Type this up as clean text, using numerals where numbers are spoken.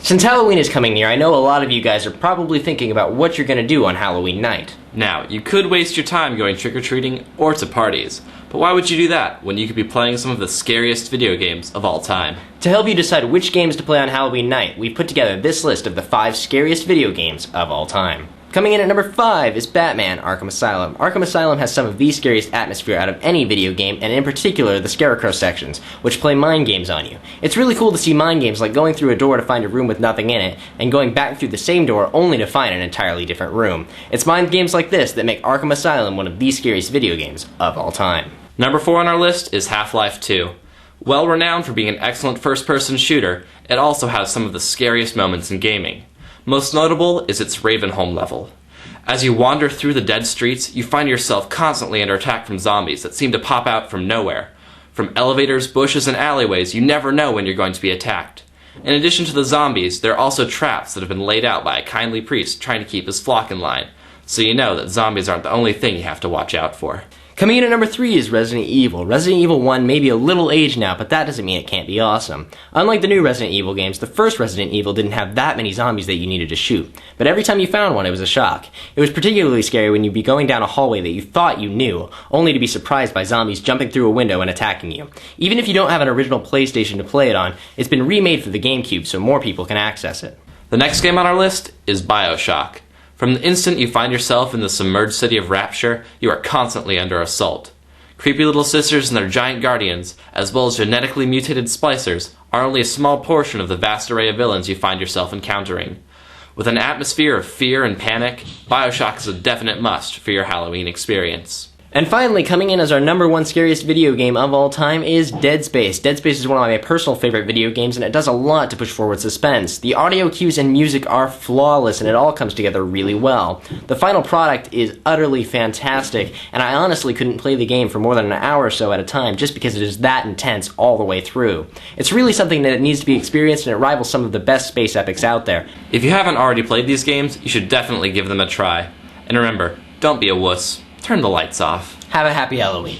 Since Halloween is coming near, I know a lot of you guys are probably thinking about what you're going to do on Halloween night. Now, you could waste your time going trick-or-treating or to parties, but why would you do that when you could be playing some of the scariest video games of all time? To help you decide which games to play on Halloween night, we've put together this list of the 5 scariest video games of all time. Coming in at number 5 is Batman: Arkham Asylum. Arkham Asylum has some of the scariest atmosphere out of any video game, and in particular the Scarecrow sections, which play mind games on you. It's really cool to see mind games like going through a door to find a room with nothing in it, and going back through the same door only to find an entirely different room. It's mind games like this that make Arkham Asylum one of the scariest video games of all time. Number 4 on our list is Half-Life 2. Well renowned for being an excellent first-person shooter, it also has some of the scariest moments in gaming. Most notable is its Ravenholm level. As you wander through the dead streets, you find yourself constantly under attack from zombies that seem to pop out from nowhere. From elevators, bushes, and alleyways, you never know when you're going to be attacked. In addition to the zombies, there are also traps that have been laid out by a kindly priest trying to keep his flock in line, so you know that zombies aren't the only thing you have to watch out for. Coming in at number 3 is Resident Evil. Resident Evil 1 may be a little aged now, but that doesn't mean it can't be awesome. Unlike the new Resident Evil games, the first Resident Evil didn't have that many zombies that you needed to shoot. But every time you found one, it was a shock. It was particularly scary when you'd be going down a hallway that you thought you knew, only to be surprised by zombies jumping through a window and attacking you. Even if you don't have an original PlayStation to play it on, it's been remade for the GameCube so more people can access it. The next game on our list is BioShock. From the instant you find yourself in the submerged city of Rapture, you are constantly under assault. Creepy little sisters and their giant guardians, as well as genetically mutated splicers, are only a small portion of the vast array of villains you find yourself encountering. With an atmosphere of fear and panic, BioShock is a definite must for your Halloween experience. And finally, coming in as our number 1 scariest video game of all time is Dead Space. Dead Space is one of my personal favorite video games, and it does a lot to push forward suspense. The audio cues and music are flawless, and it all comes together really well. The final product is utterly fantastic, and I honestly couldn't play the game for more than an hour or so at a time just because it is that intense all the way through. It's really something that needs to be experienced, and it rivals some of the best space epics out there. If you haven't already played these games, you should definitely give them a try. And remember, don't be a wuss. Turn the lights off. Have a happy Halloween.